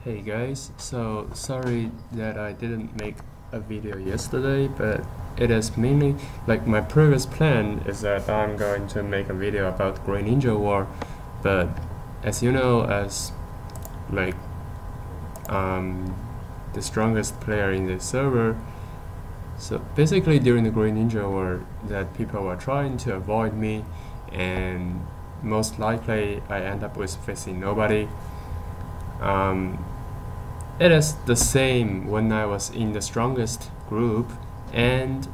Hey guys, so sorry that I didn't make a video yesterday, but it is mainly like my previous plan is that I'm going to make a video about Green Ninja War, but as you know, as like the strongest player in the server, so basically during the Green Ninja War that people were trying to avoid me, and most likely I end up with facing nobody. It is the same when I was in the strongest group, and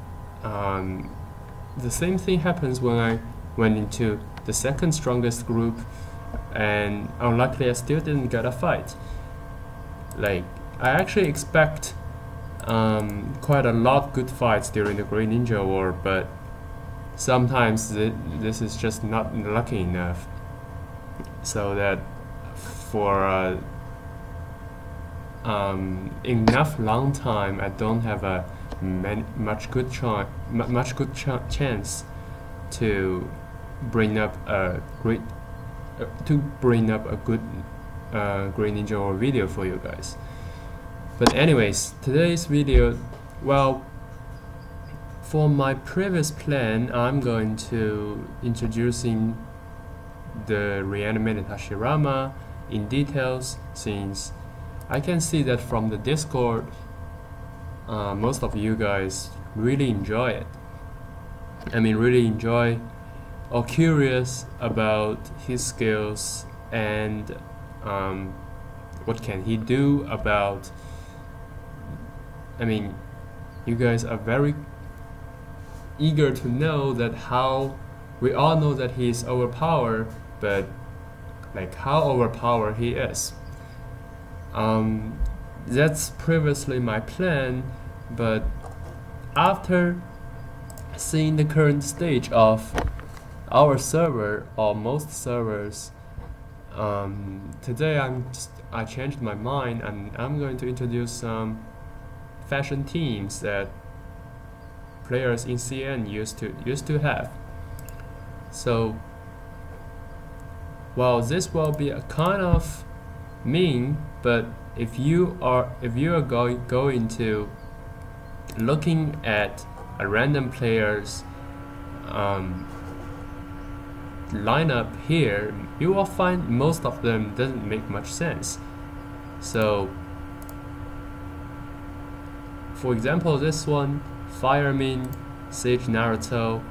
the same thing happens when I went into the second strongest group, and unluckily I still didn't get a fight. Like, I actually expect quite a lot good fights during the Green Ninja War, but sometimes this is just not lucky enough, so that for enough long time I don't have a much good chance to bring up a good Green Ninja War video for you guys. But anyways, today's video, well, for my previous plan, I'm going to introducing the reanimated Hashirama in details, since I can see that from the Discord, most of you guys really enjoy it. I mean, really enjoy or curious about his skills and what can he do about. I mean, you guys are very eager to know that how we all know that he is overpowered, but like how overpowered he is. That's previously my plan, but after seeing the current stage of our server or most servers, today I changed my mind, and I'm going to introduce some fashion teams that players in CN used to have. So, well, this will be a kind of mean, but if you are going to looking at a random player's lineup here, you will find most of them doesn't make much sense. So, for example, this one, Fireman, Sage Naruto,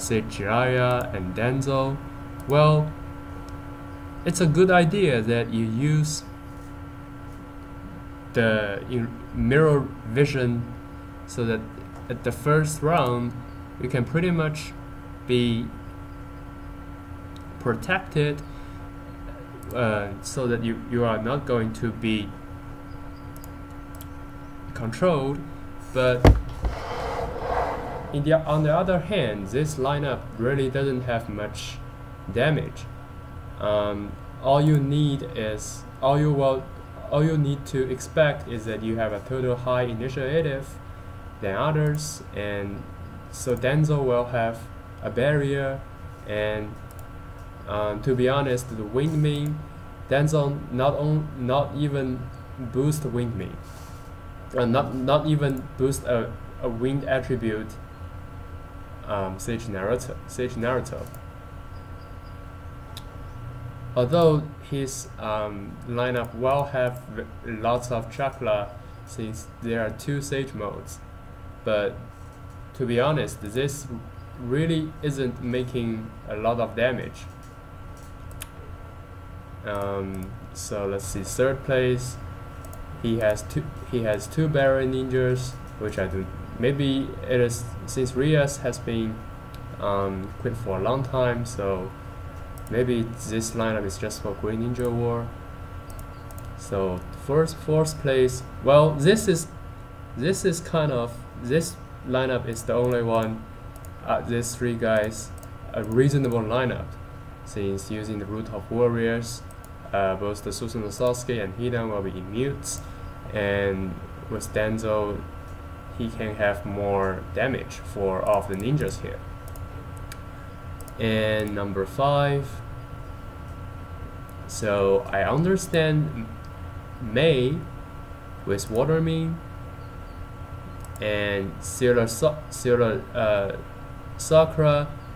Sage Jiraiya, and Denzo. Well, it's a good idea that you use the mirror vision, so that at the first round you can pretty much be protected, so that you are not going to be controlled. But on the other hand, this lineup really doesn't have much damage. All you need to expect is that you have a total high initiative than others, and so Denzo will have a barrier, and to be honest, the wingman, Denzo not even boost wingman, not even boost a winged attribute Sage Naruto. Although his lineup will have lots of chakra, since there are 2 Sage modes, but to be honest, this really isn't making a lot of damage. So let's see, third place, he has two Barrier Ninjas, which I do. Maybe it is since Rias has been quit for a long time, so maybe this lineup is just for Green Ninja War. So fourth place. Well, this lineup is the only one. These 3 guys, a reasonable lineup, since using the Root of Warriors, both the Susanoo Sasuke and Hidan will be in mutes, and with Denzo, he can have more damage for all of the ninjas here. And number 5, so I understand Mei with Water Meme, and Sakura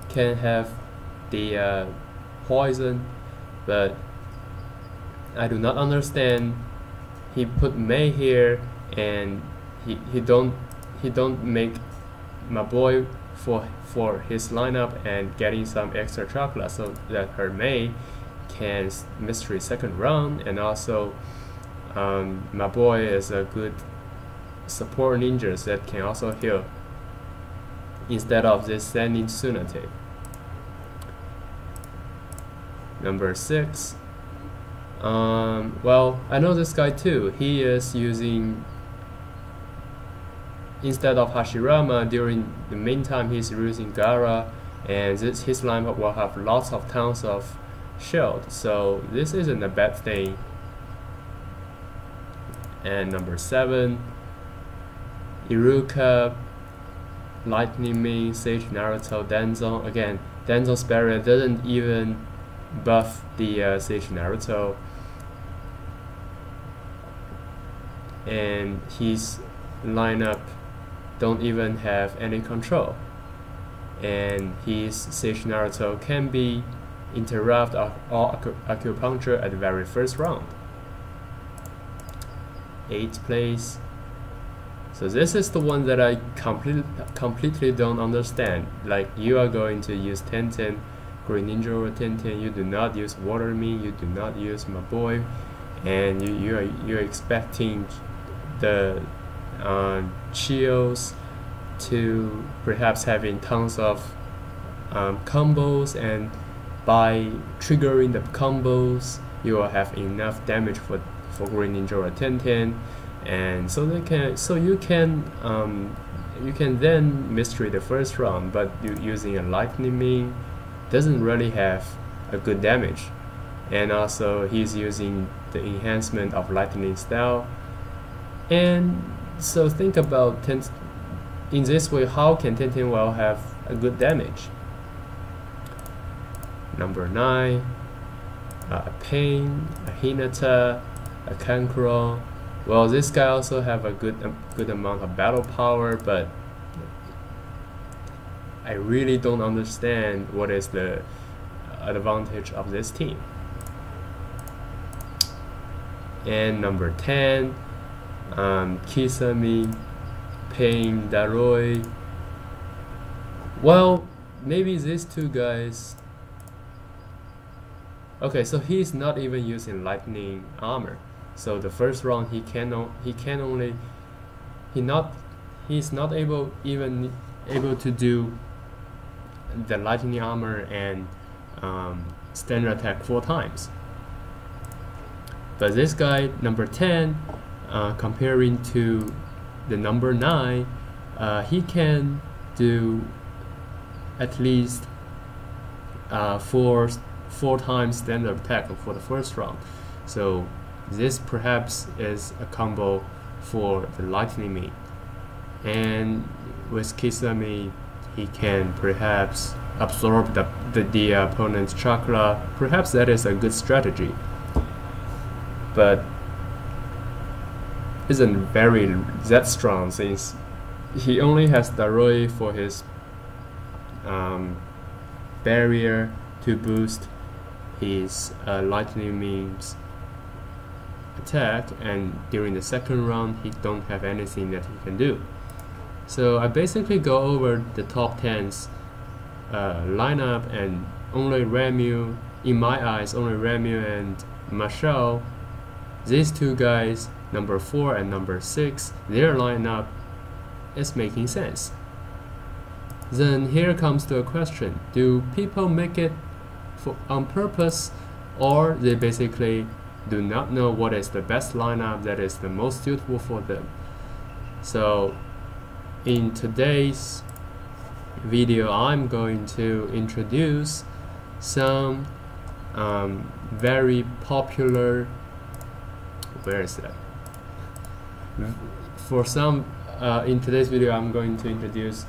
can have the poison, but I do not understand. He put Mei here, and he don't make my boy for his lineup and getting some extra chocolate so that her Mei can mystery second round, and also my boy is a good support ninjas that can also heal instead of this sending Tsunade. Number 6. Well, I know this guy too. He is using, instead of Hashirama, during the meantime he's using Gara, and his lineup will have lots of tons of shield, so this isn't a bad thing. And number 7, Iruka, Lightning Mane, Sage Naruto, Danzon. Again, Danzon's barrier doesn't even buff the Sage Naruto, and his lineup don't even have any control, and his Sage Naruto can be interrupt or acupuncture at the very first round. 8th place. So this is the one that I completely don't understand. Like, you are going to use Tenten, Green Ninja or Tenten, you do not use Water Meme, you do not use my boy, and you're expecting the Chios to perhaps having tons of combos, and by triggering the combos you will have enough damage for Green Ninja or Tenten, and so you can then mystery the first round, but using a Lightning Mane doesn't really have a good damage. And also he's using the enhancement of Lightning Style, and so think about in this way, how can Tenten well have a good damage? Number 9, a Pain, a Hinata, a Kankuro. Well, this guy also have a good amount of battle power, but I really don't understand what is the advantage of this team. And number 10, Kisame, Pain, Daroi. Well, maybe these two guys. Okay, so he's not even using lightning armor. So the first round he's not able to do the lightning armor and standard attack 4 times. But this guy, number 10, comparing to the number 9, he can do at least 4 times standard attack for the first round. So this perhaps is a combo for the Lightning Mane. And with Kisame, he can perhaps absorb the opponent's chakra. Perhaps that is a good strategy, but isn't very that strong, since he only has Daroi for his barrier to boost his Lightning Mane's attack, and during the second round he don't have anything that he can do. So I basically go over the top 10's lineup, and only Remu, in my eyes, only Remu and Marshall, these two guys, number 4 and number 6, their lineup is making sense. Then here comes the question: do people make it on purpose, or they basically do not know what is the best lineup that is the most suitable for them? So in today's video, I'm going to introduce some very popular, where is that? For some, in today's video, I'm going to introduce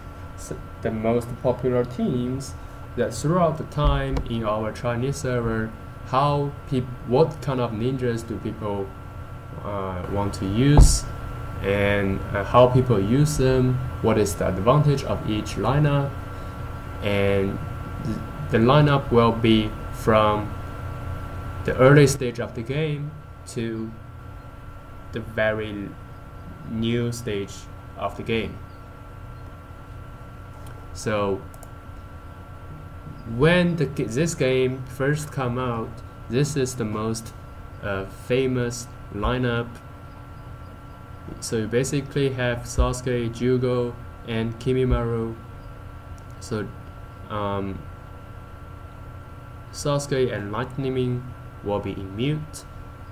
the most popular teams that throughout the time in our Chinese server, what kind of ninjas do people want to use, and how people use them, what is the advantage of each lineup, and the lineup will be from the early stage of the game to the very new stage of the game. So when this game first come out, this is the most famous lineup. So you basically have Sasuke, Jugo, and Kimimaru. So Sasuke and Lightning will be immune,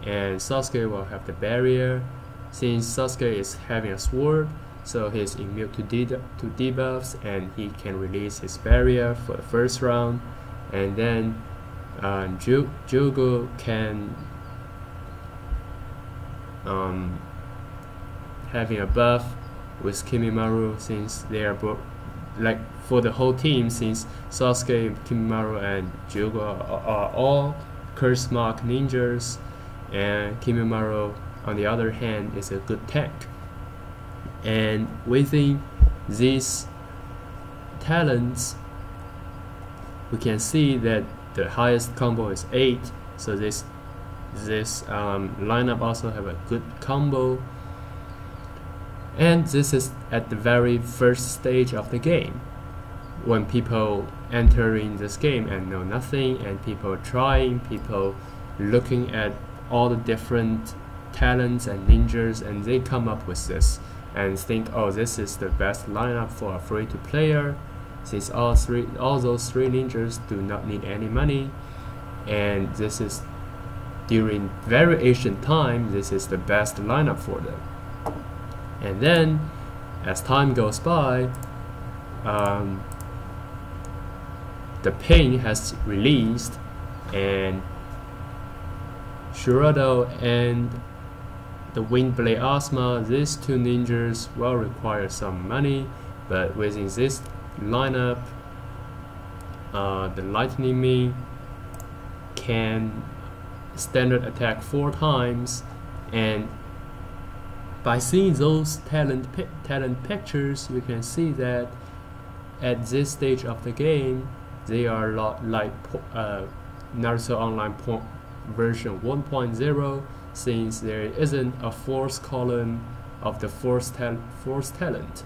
and Sasuke will have the barrier. Since Sasuke is having a sword, so he's immune to debuffs, and he can release his barrier for the first round. And then Jugo can having a buff with Kimimaru, since they are both, like, for the whole team, since Sasuke, Kimimaru, and Jugo are all curse mark ninjas, and Kimimaru on the other hand is a good tank. And within these talents, we can see that the highest combo is 8, so this lineup also have a good combo. And this is at the very first stage of the game, when people entering this game and know nothing, and people trying, people looking at all the different talents and ninjas, and they come up with this and think, oh, this is the best lineup for a free-to-player, since all those three ninjas do not need any money, and this is during very ancient time, this is the best lineup for them. And then as time goes by, the pain has released, and Shirado and the Windblade Asma, these two ninjas will require some money, but within this lineup, the Lightning Me can standard attack 4 times, and by seeing those talent pictures, you can see that at this stage of the game, they are like Naruto Online version 1.0, since there isn't a fourth column of the fourth talent.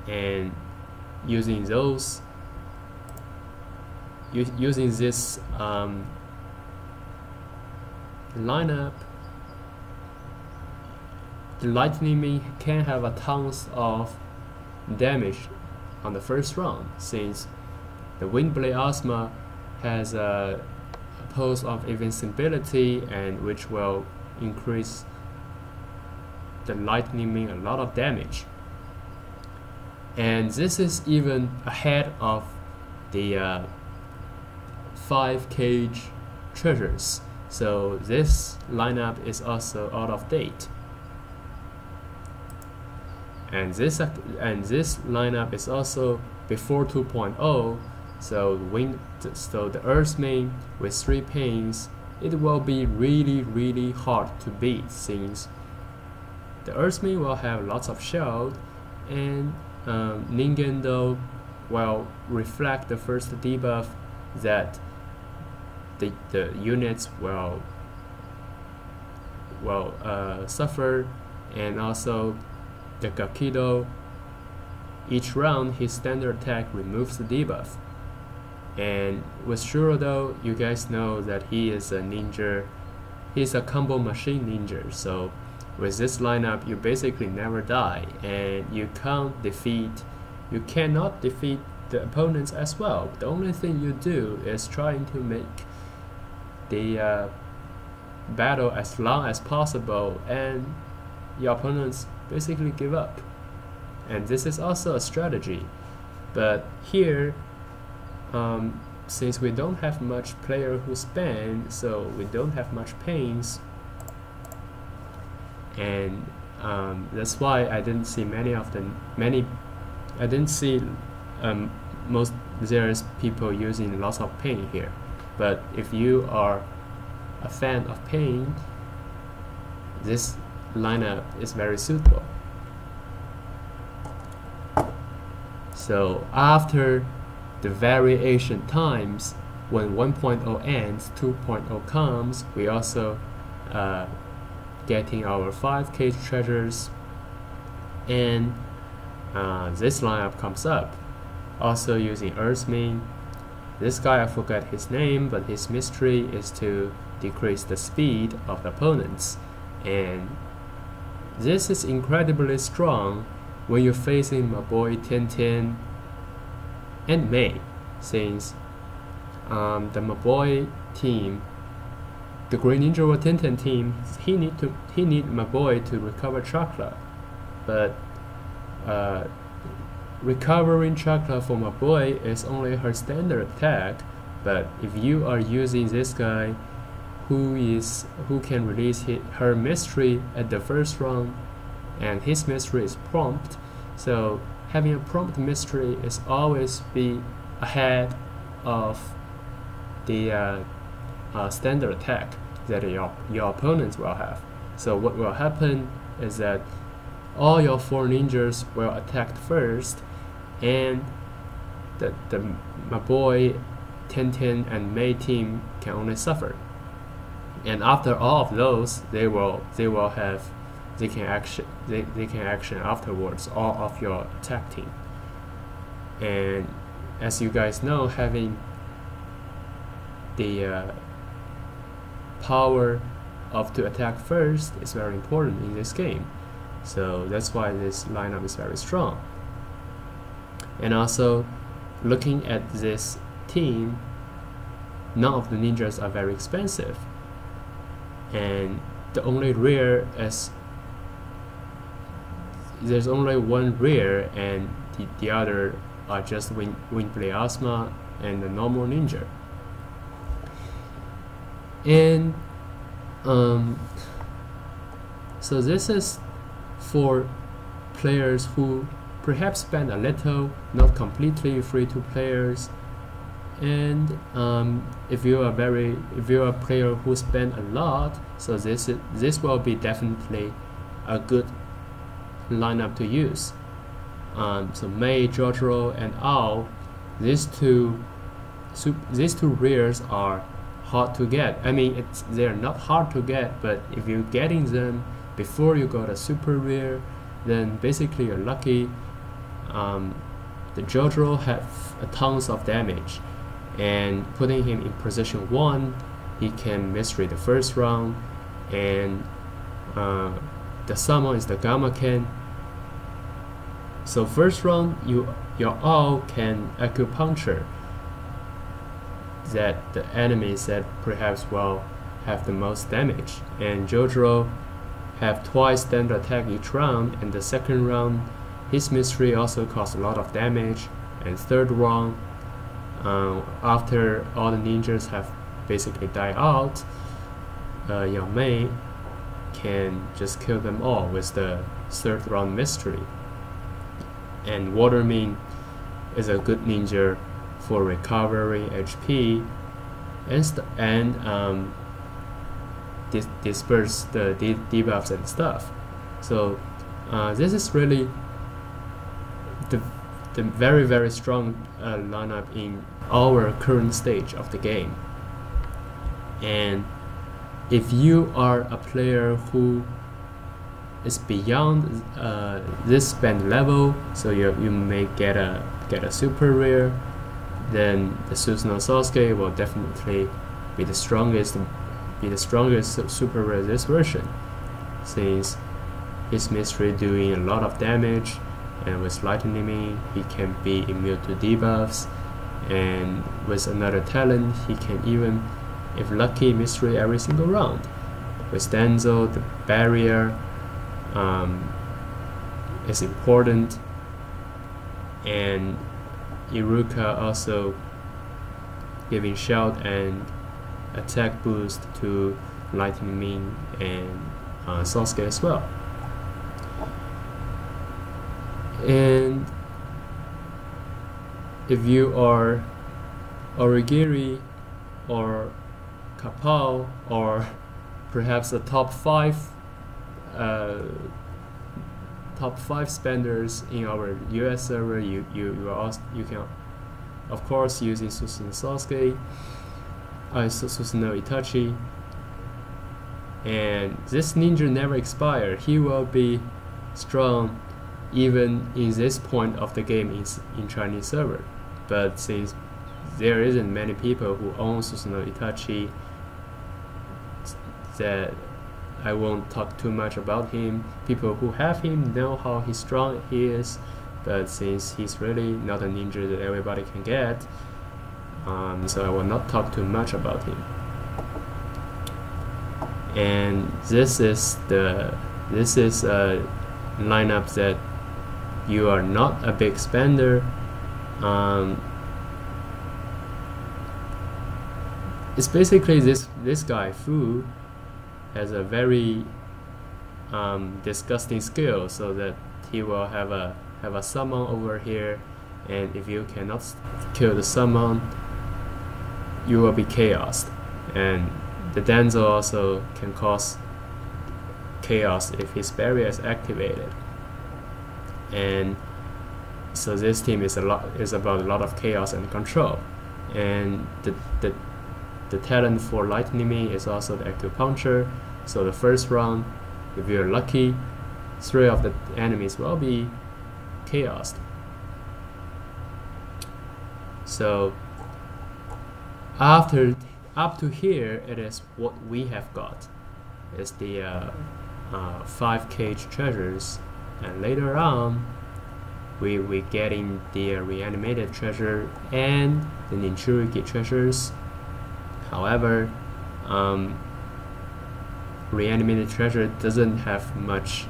And using those, using this lineup, the Lightning Me can have a tons of damage on the first round, since the Windblade Asma has a pose of invincibility, and which will increase the Lightning Me a lot of damage. And this is even ahead of the 5 cage treasures, so this lineup is also out of date. And this lineup is also before 2.0, so the Earthmain with 3 pains, it will be really hard to beat, since the Earthmain will have lots of shield, and Ningendo will reflect the first debuff that the units will suffer, and also the Gakido, each round his standard attack removes the debuff. And with Shirado, you guys know that he is a ninja, he's a combo machine ninja, so with this lineup you basically never die, and you cannot defeat the opponents as well. The only thing you do is trying to make the battle as long as possible, and your opponents basically give up. And this is also a strategy, but here since we don't have much player who spend, so we don't have much pains, and that's why I didn't see most there's people using lots of pain here. But if you are a fan of pain, this lineup is very suitable. So after the variation times, when 1.0 ends, 2.0 comes, we also getting our 5k treasures, and this lineup comes up. Also using Earthmin. This guy, I forgot his name, but his mystery is to decrease the speed of the opponents, and this is incredibly strong when you're facing my boy 1010 and May, since the my boy team, the Green Ninja or 1010 team, he need my boy to recover chakra, but recovering chakra for my boy is only her standard attack. But if you are using this guy who can release her mystery at the first round, and his mystery is prompt, so having a prompt mystery is always be ahead of the standard attack that your opponents will have. So what will happen is that all your 4 ninjas will attack first, and my boy 1010 and May team can only suffer. And after all of those, they can action afterwards all of your attack team. And as you guys know, having the power to attack first is very important in this game. So that's why this lineup is very strong. And also, looking at this team, none of the ninjas are very expensive, and the only rare is there's only one rare, and the other are just Wind Plasma and the normal ninja. And so this is for players who perhaps spend a little, not completely free-to players. And if you are a player who spend a lot, so this will be definitely a good lineup to use. So Mei, Jotaro, and Ao, these two rares are hard to get. I mean, they're not hard to get, but if you're getting them before you got a super rare, then basically you're lucky. The Jotaro have tons of damage, and putting him in position 1, he can mystery the first round, and the summon is the Gamma Ken. So first round, your Ao can acupuncture that the enemies that perhaps will have the most damage, and Jotaro have twice standard attack each round, and the second round his mystery also costs a lot of damage, and third round, after all the ninjas have basically died out, your Mei can just kill them all with the third round mystery. And Watermin is a good ninja for recovering HP and disperse the debuffs and stuff. So this is really the very, very strong lineup in our current stage of the game. And if you are a player who is beyond this spend level, so you may get a super rare, then the Susanoo Sasuke will definitely be the strongest super rare this version, since his mystery doing a lot of damage, and with lightning beam he can be immune to debuffs, and with another talent he can even, if lucky, mystery every single round. With Denzo, the barrier is important, and Iruka also giving shout and attack boost to Lightning Beam and Sasuke as well. And if you are Origiri or Kapao, or perhaps a top 5 top 5 spenders in our US server. You can of course using Susanoo Sasuke, Susanoo Itachi, and this ninja never expire. He will be strong even in this point of the game in Chinese server. But since there isn't many people who own Susanoo Itachi, that I won't talk too much about him. People who have him know how strong he is, but since he's really not a ninja that everybody can get, so I will not talk too much about him. And this is a lineup that you are not a big spender. It's basically this guy Fu has a very disgusting skill, so that he will have a summon over here, and if you cannot kill the summon, you will be chaosed. And the Denzel also can cause chaos if his barrier is activated. And so this team is about a lot of chaos and control. And the talent for Lightning Me is also the acupuncture. So the first round, if you're lucky, 3 of the enemies will be chaosed. So after up to here, it is what we have got. It's the 5 cage treasures, and later on we getting the reanimated treasure and the Ninchuriki treasures. However, reanimated treasure doesn't have much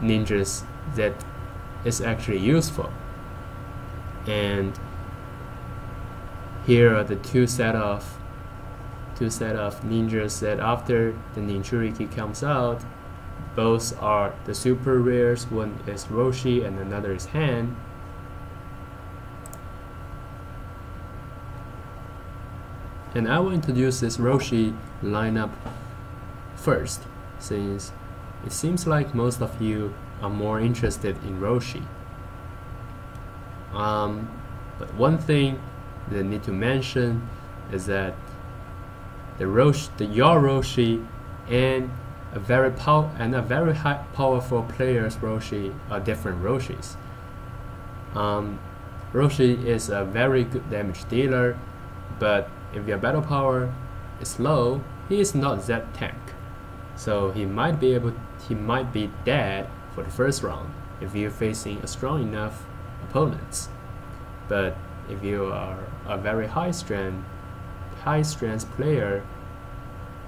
ninjas that is actually useful. And here are the two set of ninjas that after the Ninchuriki comes out, both are the super rares. One is Roshi and another is Han. And I will introduce this Roshi lineup first, since it seems like most of you are more interested in Roshi. But one thing that I need to mention is that the your Roshi and a very high powerful player's Roshi are different Roshis. Roshi is a very good damage dealer, but if your battle power is low, he is not that tank. So he might be dead for the first round if you're facing a strong enough opponents. But if you are a very high strength player,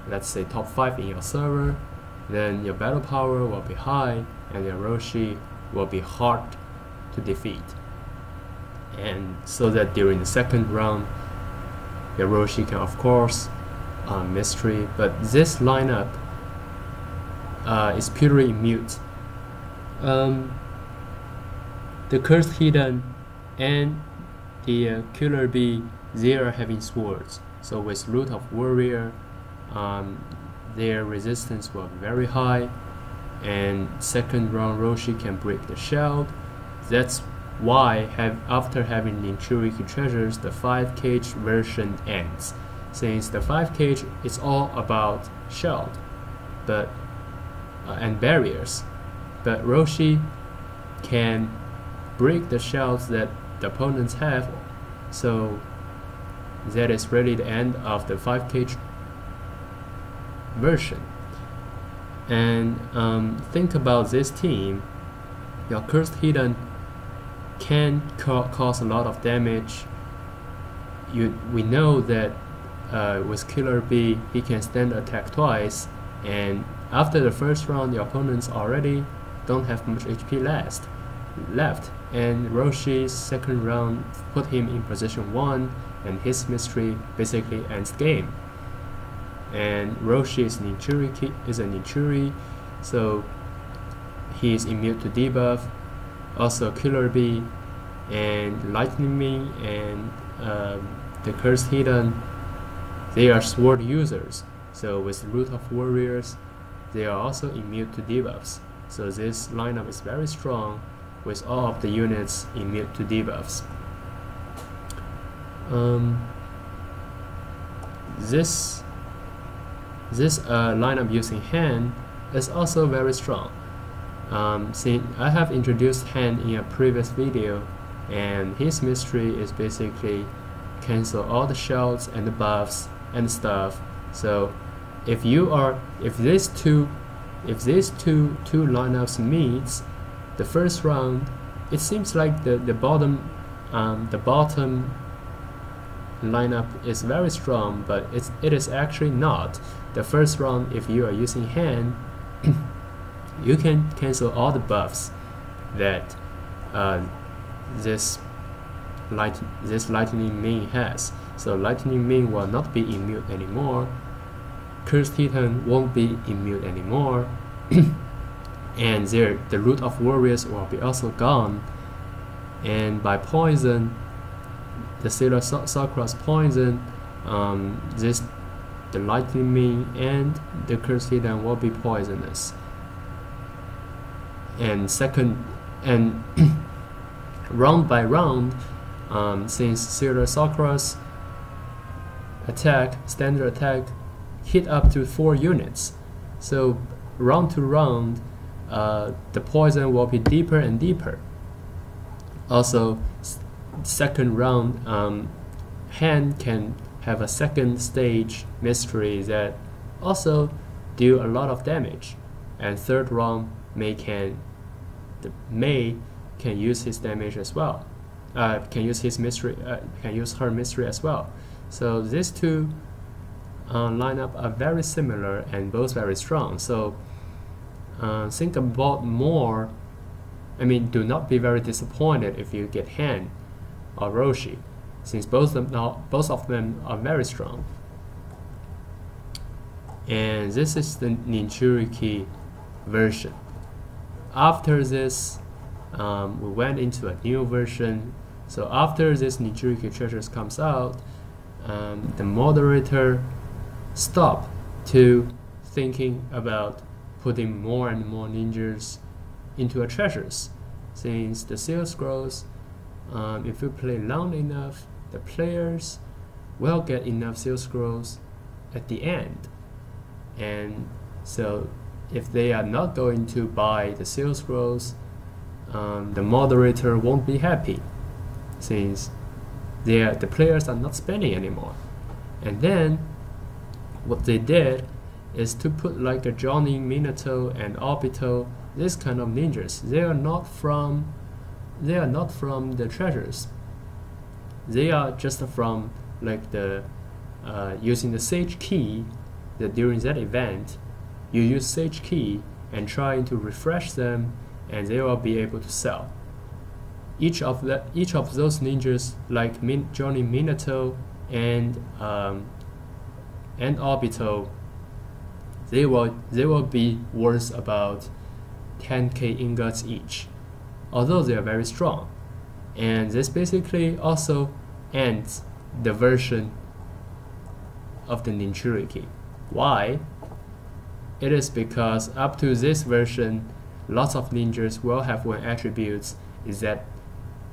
let's say top 5 in your server, then your battle power will be high and your Roshi will be hard to defeat. And so that during the second round, your Roshi can of course mystery, but this lineup is purely mute. The Cursed Hidden and the Killer Bee, they are having swords. So with Root of Warrior, their resistance will be very high, and second round Roshi can break the shield. That's why after having Ninchuriki treasures, the 5 cage version ends, since the 5 cage is all about shield and barriers, but Roshi can break the shields that the opponents have. So that is really the end of the 5 cage version. And think about this team. Your Cursed Hidden can cause a lot of damage. We know that with Killer Bee, he can stand attack twice, and after the first round, the opponents already don't have much HP left. And Roshi's second round put him in position 1, and his mystery basically ends the game. And Roshi is a Ninchuri, so he is immune to debuff. Also Killer Bee and Lightning Me and the Cursed Hidden, they are sword users. So with Root of Warriors, they are also immune to debuffs. So this lineup is very strong with all of the units immune to debuffs. This lineup using Han is also very strong. Since I have introduced Han in a previous video, and his mystery is basically cancel all the shields and the buffs and stuff. So if these two lineups meets the first round, it seems like the bottom lineup is very strong, but it is actually not. The first round, if you are using Han, you can cancel all the buffs that this Lightning Ming has. So Lightning Ming will not be immune anymore. Cursed Titan won't be immune anymore. And the Root of Warriors will be also gone. And by poison, the Sailor Sakura's poison, the Lightning Ming and the Cursed Titan will be poisonous. And round by round, since Sailor Sakura's standard attack hit up to 4 units, so round to round, the poison will be deeper and deeper. Also, second round, Han can have a second stage mystery that also do a lot of damage, and third round May can use his damage as well. Can use her mystery as well. So these two lineup are very similar and both very strong. So think about more. I mean, do not be very disappointed if you get Han or Roshi, since both of them are very strong. And this is the Ninchuriki version. After this, we went into a new version. So after this Ninchuriki treasures comes out, the moderator stopped to thinking about putting more and more ninjas into a treasures, since the sales grows. If you play long enough, the players will get enough sales scrolls at the end. And so if they are not going to buy the sales scrolls, the moderator won't be happy, since the players are not spending anymore. And then what they did is to put like a Johnny, Minato, and Obito, this kind of ninjas. They are not from the treasures. They are just from like the using the Sage Key. That during that event, you use Sage Key and trying to refresh them, and they will be able to sell. Each of those ninjas, like Johnny, Minato, and Obito, they will be worth about 10k ingots each, although they are very strong. And this basically also ends the version of the Ninchuriki. Why? It is because up to this version, lots of ninjas will have one attribute, is that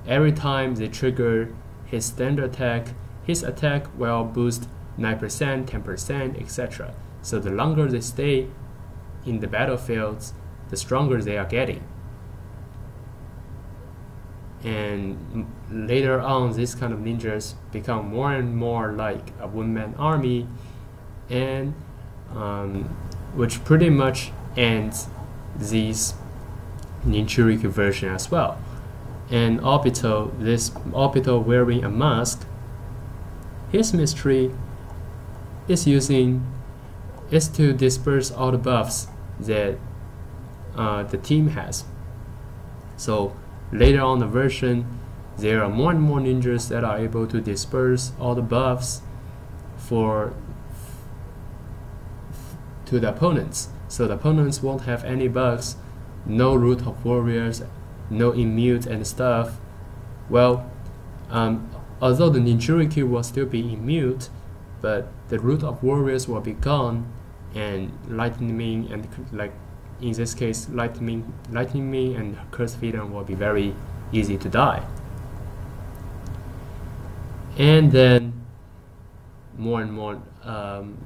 every time they trigger his standard attack, his attack will boost 9%, 10%, etc. So the longer they stay in the battlefields, the stronger they are getting. And later on, these kind of ninjas become more and more like a one-man army, and which pretty much ends this Ninchuriki version as well. And Obito, this Obito wearing a mask, his mystery is to disperse all the buffs that the team has. So later on the version, there are more and more ninjas that are able to disperse all the buffs to the opponents. So the opponents won't have any bugs, no Root of Warriors, no immune and stuff. Well, although the Ninchuriki will still be immune, but the Root of Warriors will be gone, and lightning and like in this case lightning and curse feeder will be very easy to die. And then more and more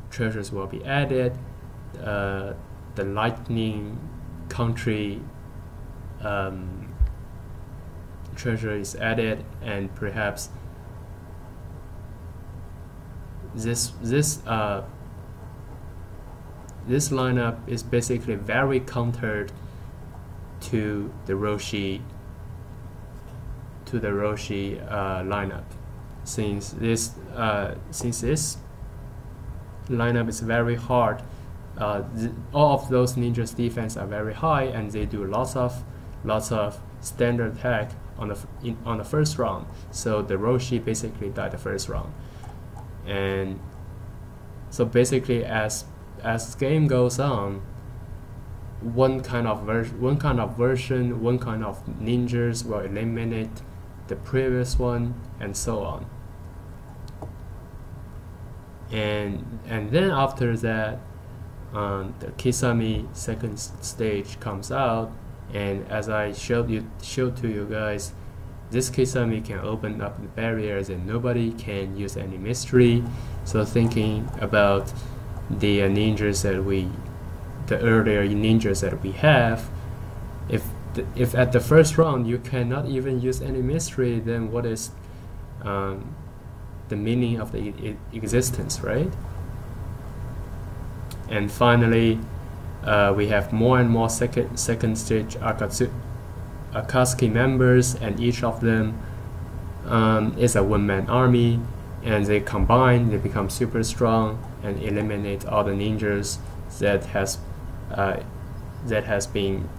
treasures will be added. The lightning country treasure is added, and perhaps this lineup is basically very countered to the Roshi lineup, since this lineup is very hard. All of those ninjas defense are very high, and they do lots of standard attack on the first round. So the Roshi basically died the first round, and so basically as game goes on, one kind of version, one kind of ninjas will eliminate the previous one, and so on. And then after that, the Kisame second stage comes out, and as I showed to you guys, this Kisame can open up the barriers and nobody can use any mystery. So thinking about the ninjas that the earlier ninjas that we have, if at the first round you cannot even use any mystery, then what is the meaning of the existence, right? And finally, we have more and more second stage Akatsuki members, and each of them is a one-man army, and they combine, they become super strong and eliminate all the ninjas that has been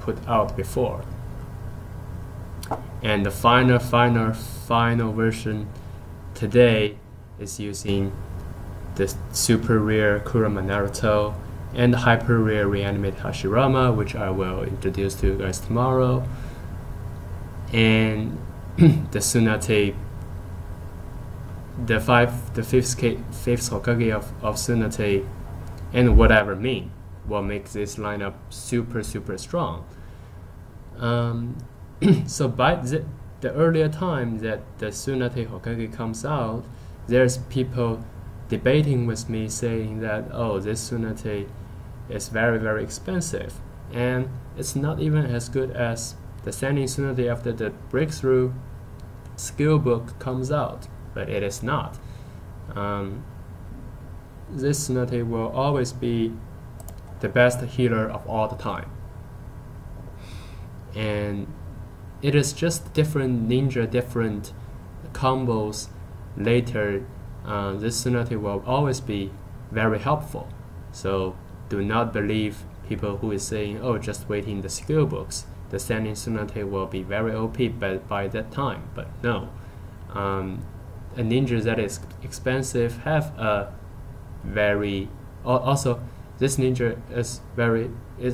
put out before. And the final version today is using the super rare Kurama Naruto and the hyper rare reanimated Hashirama, which I will introduce to you guys tomorrow, and the Tsunade, the fifth Hokage of Tsunade, and whatever mean will make this lineup super strong. So by the earlier time that the Tsunade Hokage comes out, there's people debating with me saying that, oh, this Tsunade is very expensive, and it's not even as good as the Sannin Tsunade after the breakthrough skill book comes out, but it is not. This Tsunade will always be the best healer of all the time, and it is just different ninja, different combos later. This Tsunade will always be very helpful. So do not believe people who is saying, oh, just waiting the skill books, the Sannin Tsunade will be very OP by that time. But no, a ninja that is expensive have a very also this ninja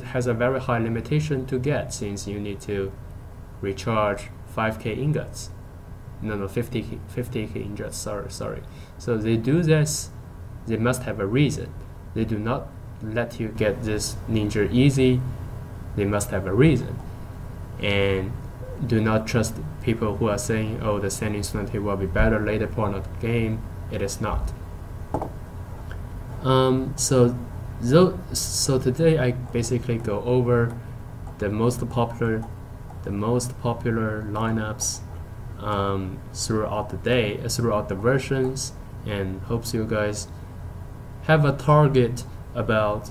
has a very high limitation to get, since you need to recharge 5k ingots. No, 50k ingots, sorry. So they do this, they must have a reason. They do not let you get this ninja easy, they must have a reason. And do not trust people who are saying, oh, the Sannin Tsunade will be better later part of the game. It is not. So today I basically go over the most popular lineups throughout the day, throughout the versions, and hopes you guys have a target about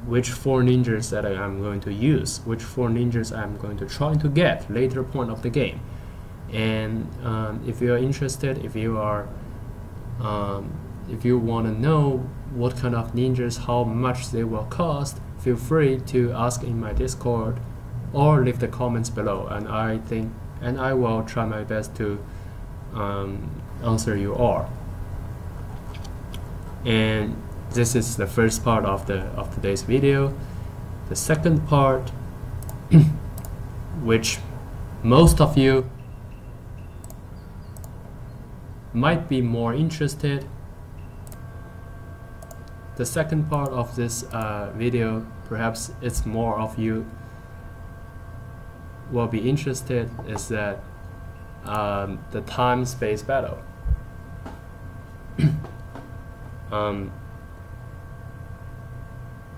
which 4 ninjas that I'm going to use, which 4 ninjas I'm going to try to get later point of the game. And if you are interested, if you want to know what kind of ninjas, how much they will cost, feel free to ask in my Discord or leave the comments below, and I will try my best to answer you all. And this is the first part of today's video. The second part, which most of you might be more interested, the second part of this video, perhaps it's more of you will be interested, is that the time-space battle.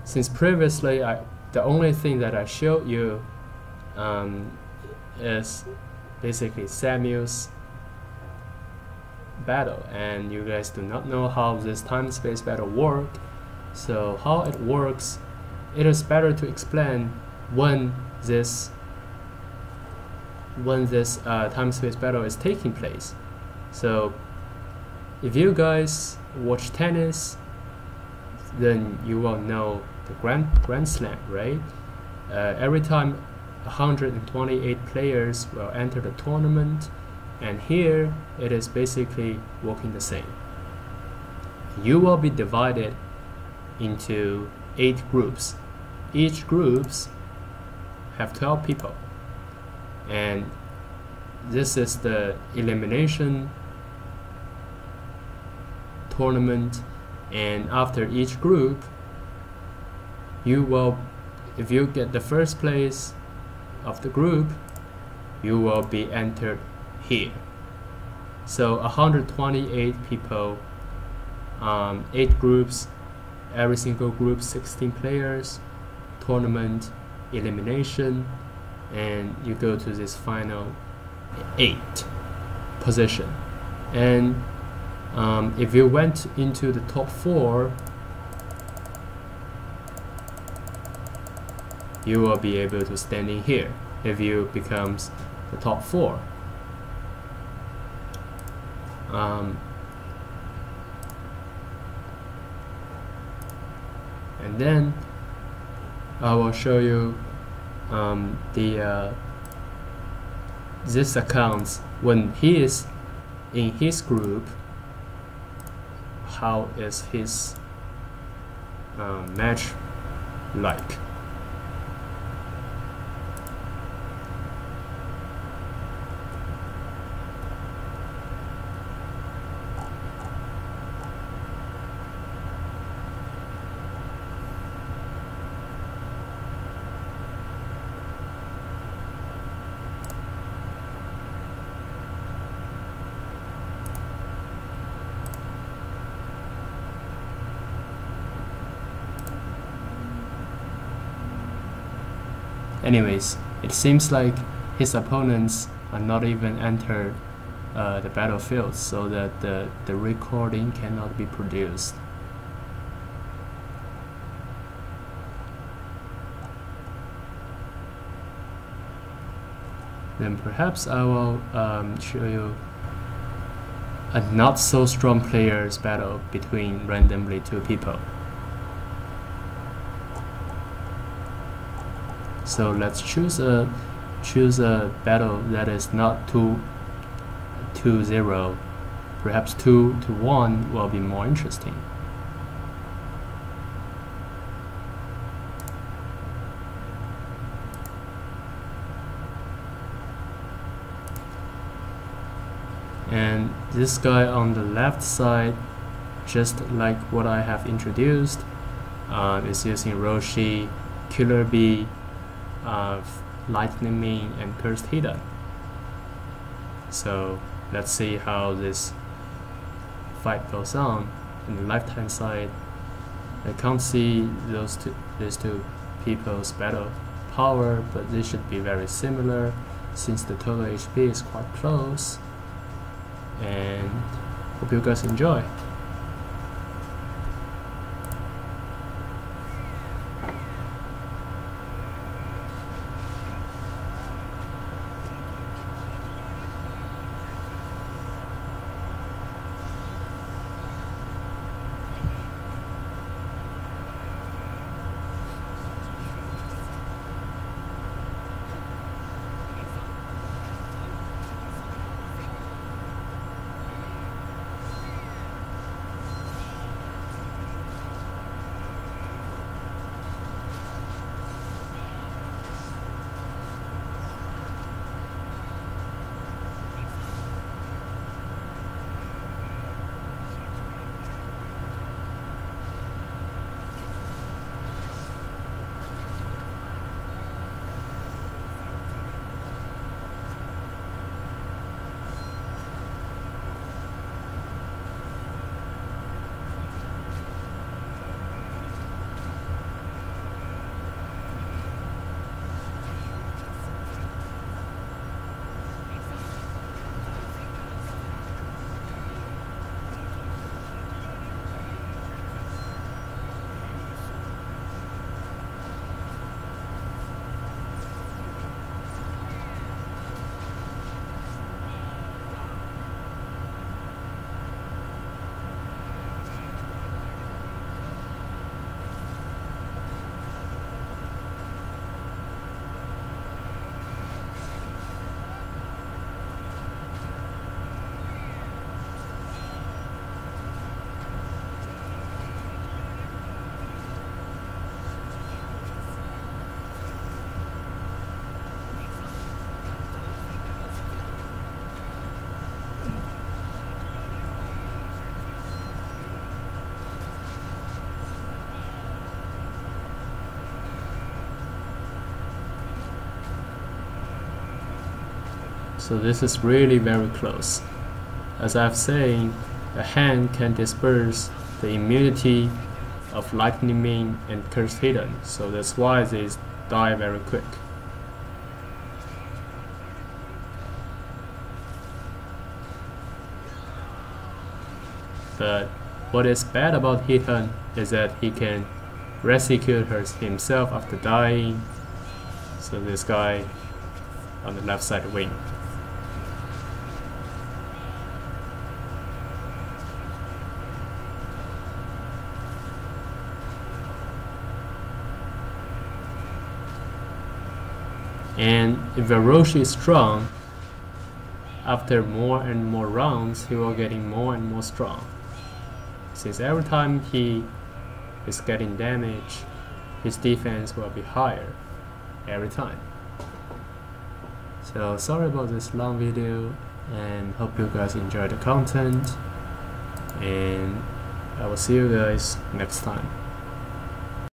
Since previously the only thing that I showed you is basically Samuel's battle, and you guys do not know how this time-space battle works. So how it works, it is better to explain when this time-space battle is taking place. So if you guys watch tennis, then you will know the Grand Slam, right? Every time 128 players will enter the tournament, and here it is basically working the same. You will be divided into 8 groups. Each groups have 12 people, and this is the elimination tournament. And after each group, you will, if you get the first place of the group, you will be entered here. So 128 people, 8 groups, every single group 16 players, tournament, elimination, and you go to this final 8 position. And if you went into the top 4, you will be able to stand in here if you becomes the top 4. And then I will show you this accounts when he is in his group, how is his match like. Anyways, it seems like his opponents are not even entered the battlefield, so that the recording cannot be produced. Then perhaps I will show you a not so strong players battle between randomly 2 people. So let's choose a battle that is not 2-0. Perhaps 2-1 will be more interesting. And this guy on the left side, just like what I have introduced, is using Roshi, Killer Bee, Lightning Ming, and Cursed Hidden. So let's see how this fight goes on. On the left hand side, I can't see these two people's battle power, but they should be very similar since the total HP is quite close. And hope you guys enjoy. So this is really very close. As I've said, a hand can disperse the immunity of lightning main and curse hidden, so that's why they die very quick. But what is bad about hidden is that he can rescue himself after dying. So this guy on the left side wing. And if Varoshi is strong, after more and more rounds, he will getting more and more strong. Since every time he is getting damage, his defense will be higher every time. So sorry about this long video, and hope you guys enjoy the content, and I will see you guys next time.